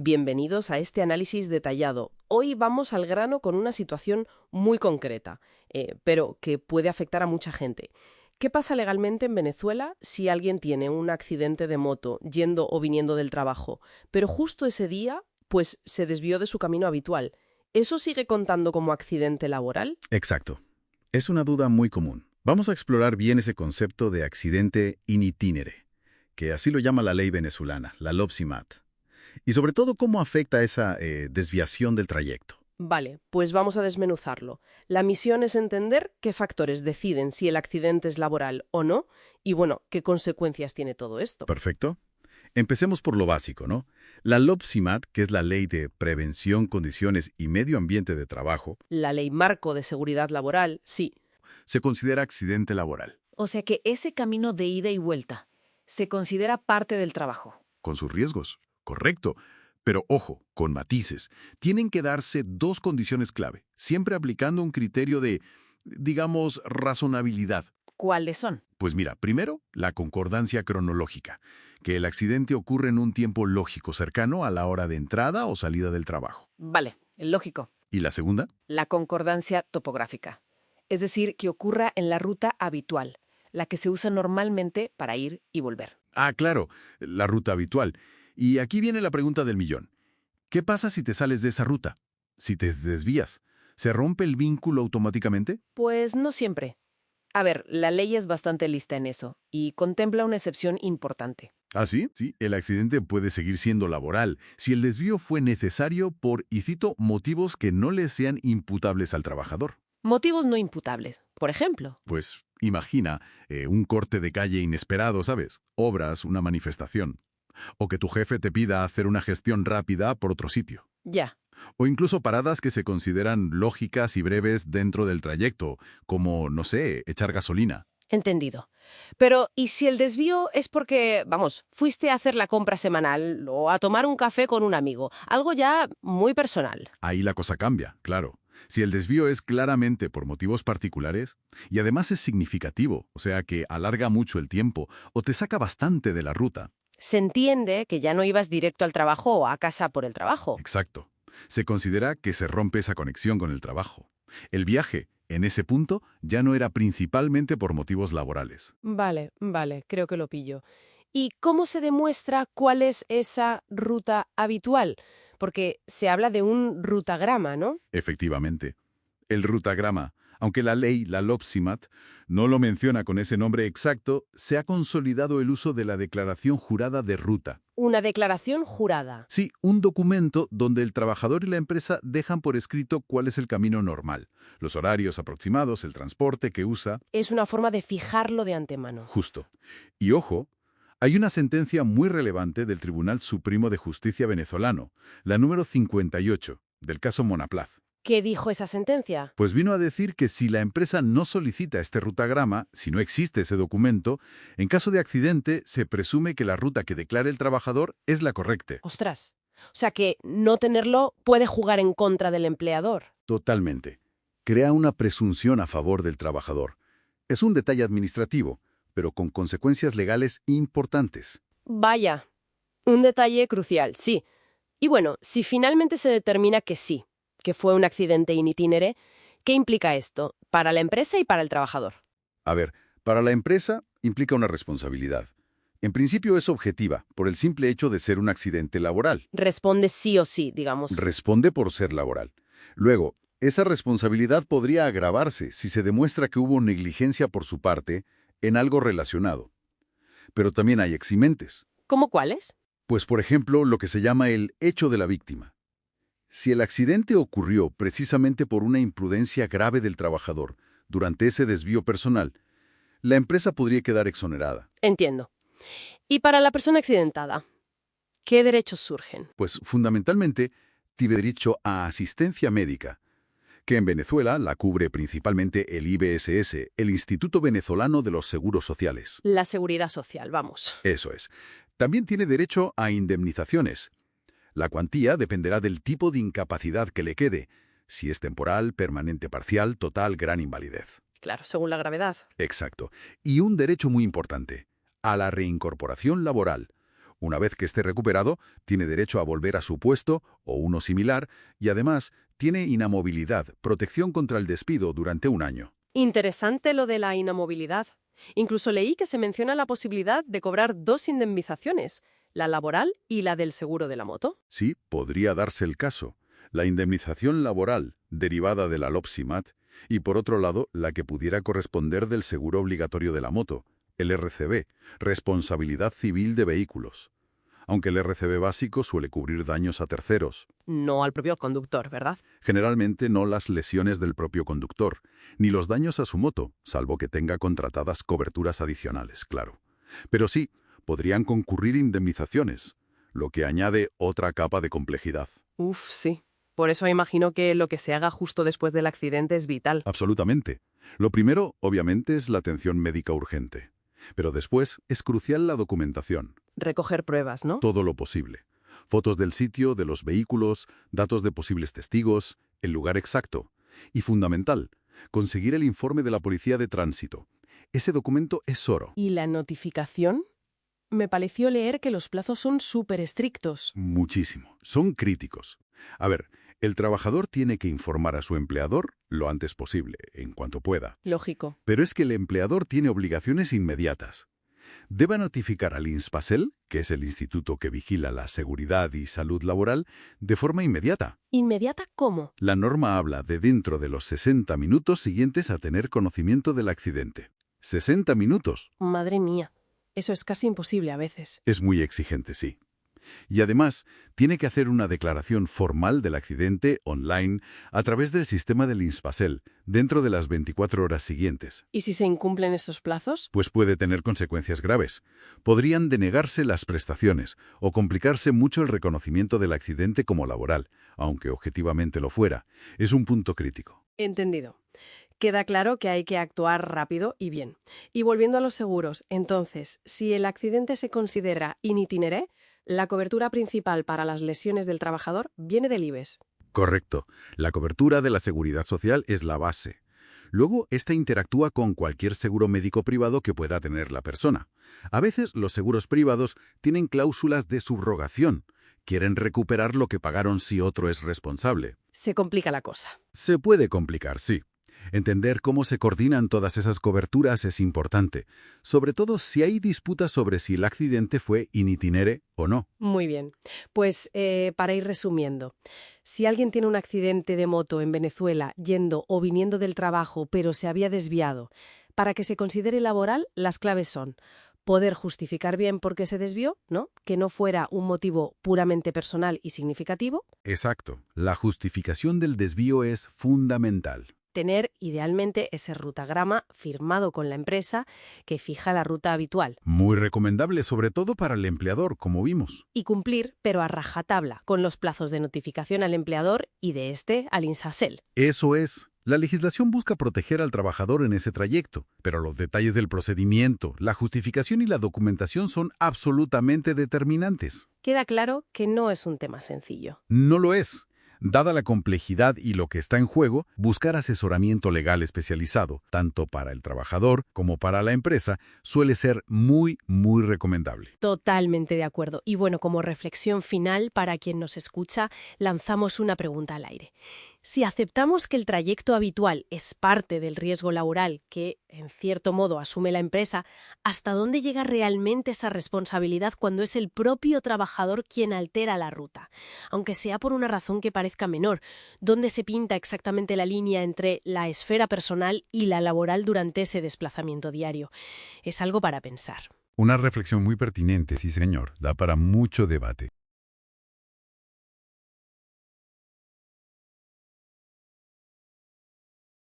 Bienvenidos a este análisis detallado. Hoy vamos al grano con una situación muy concreta, pero que puede afectar a mucha gente. ¿Qué pasa legalmente en Venezuela si alguien tiene un accidente de moto yendo o viniendo del trabajo, pero justo ese día, pues se desvió de su camino habitual? ¿Eso sigue contando como accidente laboral? Exacto. Es una duda muy común. Vamos a explorar bien ese concepto de accidente in itinere, que así lo llama la ley venezolana, la LOPSIMAT. Y sobre todo, cómo afecta esa desviación del trayecto. Vale, pues vamos a desmenuzarlo. La misión es entender qué factores deciden si el accidente es laboral o no, y bueno, qué consecuencias tiene todo esto. ¿Perfecto? Empecemos por lo básico, ¿no? La LOPSIMAT, que es la Ley de Prevención, Condiciones y Medio Ambiente de Trabajo, La ley marco de seguridad laboral, sí. se considera accidente laboral, O sea que ese camino de ida y vuelta se considera parte del trabajo. con sus riesgos. Correcto. Pero ojo, con matices. Tienen que darse dos condiciones clave, siempre aplicando un criterio de, digamos, razonabilidad. ¿Cuáles son? Pues mira, primero, la concordancia cronológica, que el accidente ocurre en un tiempo lógico cercano a la hora de entrada o salida del trabajo. Vale, lógico. ¿Y la segunda? La concordancia topográfica. Es decir, que ocurra en la ruta habitual, la que se usa normalmente para ir y volver. Ah, claro, la ruta habitual. Y aquí viene la pregunta del millón. ¿Qué pasa si te sales de esa ruta? Si te desvías, ¿se rompe el vínculo automáticamente? Pues no siempre. A ver, la ley es bastante lista en eso y contempla una excepción importante. ¿Ah, sí? Sí, el accidente puede seguir siendo laboral si el desvío fue necesario por, y cito, motivos que no le sean imputables al trabajador. Motivos no imputables. Por ejemplo, Pues imagina un corte de calle inesperado, ¿sabes? Obras, una manifestación. O que tu jefe te pida hacer una gestión rápida por otro sitio. ya. O incluso paradas que se consideran lógicas y breves dentro del trayecto, como, no sé, echar gasolina. Entendido. Pero, ¿y si el desvío es porque, vamos, fuiste a hacer la compra semanal o a tomar un café con un amigo? Algo ya muy personal. Ahí la cosa cambia, claro. Si el desvío es claramente por motivos particulares, y además es significativo, o sea que alarga mucho el tiempo, o te saca bastante de la ruta. Se entiende que ya no ibas directo al trabajo o a casa por el trabajo. Exacto. Se considera que se rompe esa conexión con el trabajo. El viaje, en ese punto, ya no era principalmente por motivos laborales. Vale, creo que lo pillo. ¿Y cómo se demuestra cuál es esa ruta habitual? Porque se habla de un rutagrama, ¿no? Efectivamente. El rutagrama, aunque la ley, la LOPSIMAT, no lo menciona con ese nombre exacto, se ha consolidado el uso de la declaración jurada de ruta. Una declaración jurada. Sí, un documento donde el trabajador y la empresa dejan por escrito cuál es el camino normal, los horarios aproximados, el transporte que usa. Es una forma de fijarlo de antemano. Justo. Y ojo, hay una sentencia muy relevante del Tribunal Supremo de Justicia venezolano, la número 58, del caso Monaplaz. ¿Qué dijo esa sentencia? Pues vino a decir que si la empresa no solicita este rutagrama, si no existe ese documento, en caso de accidente se presume que la ruta que declare el trabajador es la correcta. Ostras. O sea que no tenerlo puede jugar en contra del empleador. Totalmente. Crea una presunción a favor del trabajador. Es un detalle administrativo, pero con consecuencias legales importantes. Vaya. Un detalle crucial, sí. Y bueno, si finalmente se determina que sí, que fue un accidente in itinere, ¿qué implica esto para la empresa y para el trabajador? A ver, para la empresa implica una responsabilidad. En principio es objetiva, por el simple hecho de ser un accidente laboral. Responde sí o sí, digamos. Responde por ser laboral. Luego, esa responsabilidad podría agravarse si se demuestra que hubo negligencia por su parte en algo relacionado. Pero también hay eximentes. ¿Cómo cuáles? Pues, por ejemplo, lo que se llama el hecho de la víctima. Si el accidente ocurrió precisamente por una imprudencia grave del trabajador durante ese desvío personal, la empresa podría quedar exonerada. Entiendo. ¿Y para la persona accidentada? ¿Qué derechos surgen? Pues, fundamentalmente, tiene derecho a asistencia médica, que en Venezuela la cubre principalmente el IBSS, el Instituto Venezolano de los Seguros Sociales. La seguridad social, vamos. Eso es. También tiene derecho a indemnizaciones. La cuantía dependerá del tipo de incapacidad que le quede, si es temporal, permanente parcial, total, gran invalidez. Claro, según la gravedad. Exacto. Y un derecho muy importante, a la reincorporación laboral, Una vez que esté recuperado, tiene derecho a volver a su puesto o uno similar y además tiene inamovilidad, protección contra el despido durante un año. Interesante lo de la inamovilidad. Incluso leí que se menciona la posibilidad de cobrar 2 indemnizaciones, la laboral y la del seguro de la moto. Sí, podría darse el caso. La indemnización laboral, derivada de la LOPSIMAT, y por otro lado, la que pudiera corresponder del seguro obligatorio de la moto, el RCB, Responsabilidad Civil de Vehículos. Aunque el RCB básico suele cubrir daños a terceros. No al propio conductor, ¿verdad? Generalmente no las lesiones del propio conductor, ni los daños a su moto, salvo que tenga contratadas coberturas adicionales, claro. Pero sí, podrían concurrir indemnizaciones, lo que añade otra capa de complejidad. Uf, sí. Por eso imagino que lo que se haga justo después del accidente es vital. Absolutamente. Lo primero, obviamente, es la atención médica urgente. Pero después es crucial la documentación. Recoger pruebas, ¿no? Todo lo posible. Fotos del sitio, de los vehículos, datos de posibles testigos, el lugar exacto. Y fundamental, conseguir el informe de la Policía de Tránsito. Ese documento es oro. ¿Y la notificación? Me pareció leer que los plazos son súper estrictos. Muchísimo. Son críticos. A ver, el trabajador tiene que informar a su empleador lo antes posible, en cuanto pueda. Lógico. Pero es que el empleador tiene obligaciones inmediatas. Debe notificar al INSPASEL, que es el instituto que vigila la seguridad y salud laboral, de forma inmediata. ¿Inmediata cómo? La norma habla de dentro de los 60 minutos siguientes a tener conocimiento del accidente. 60 minutos. Madre mía. Eso es casi imposible a veces. Es muy exigente, sí. Y además, tiene que hacer una declaración formal del accidente online a través del sistema del INSPASEL, dentro de las 24 horas siguientes. ¿Y si se incumplen esos plazos? Pues puede tener consecuencias graves. Podrían denegarse las prestaciones o complicarse mucho el reconocimiento del accidente como laboral, aunque objetivamente lo fuera. Es un punto crítico. Entendido. Queda claro que hay que actuar rápido y bien. Y volviendo a los seguros, entonces, si el accidente se considera in itinere, la cobertura principal para las lesiones del trabajador viene del IBES. Correcto. La cobertura de la seguridad social es la base. Luego, esta interactúa con cualquier seguro médico privado que pueda tener la persona. A veces, los seguros privados tienen cláusulas de subrogación. Quieren recuperar lo que pagaron si otro es responsable. Se complica la cosa. Se puede complicar, sí. Entender cómo se coordinan todas esas coberturas es importante, sobre todo si hay disputas sobre si el accidente fue in itinere o no. Muy bien. Pues para ir resumiendo, si alguien tiene un accidente de moto en Venezuela yendo o viniendo del trabajo pero se había desviado, para que se considere laboral, las claves son poder justificar bien por qué se desvió, ¿no? Que no fuera un motivo puramente personal y significativo. Exacto. La justificación del desvío es fundamental. Tener, idealmente, ese rutagrama firmado con la empresa que fija la ruta habitual. Muy recomendable, sobre todo para el empleador, como vimos. Y cumplir, pero a rajatabla, con los plazos de notificación al empleador y de este al INSASEL. Eso es. La legislación busca proteger al trabajador en ese trayecto, pero los detalles del procedimiento, la justificación y la documentación son absolutamente determinantes. Queda claro que no es un tema sencillo. No lo es. Dada la complejidad y lo que está en juego, buscar asesoramiento legal especializado, tanto para el trabajador como para la empresa, suele ser muy recomendable. Totalmente de acuerdo. Y bueno, como reflexión final para quien nos escucha, lanzamos una pregunta al aire. Si aceptamos que el trayecto habitual es parte del riesgo laboral que, en cierto modo, asume la empresa, ¿hasta dónde llega realmente esa responsabilidad cuando es el propio trabajador quien altera la ruta? Aunque sea por una razón que parezca menor, ¿dónde se pinta exactamente la línea entre la esfera personal y la laboral durante ese desplazamiento diario? Es algo para pensar. Una reflexión muy pertinente, sí señor, da para mucho debate.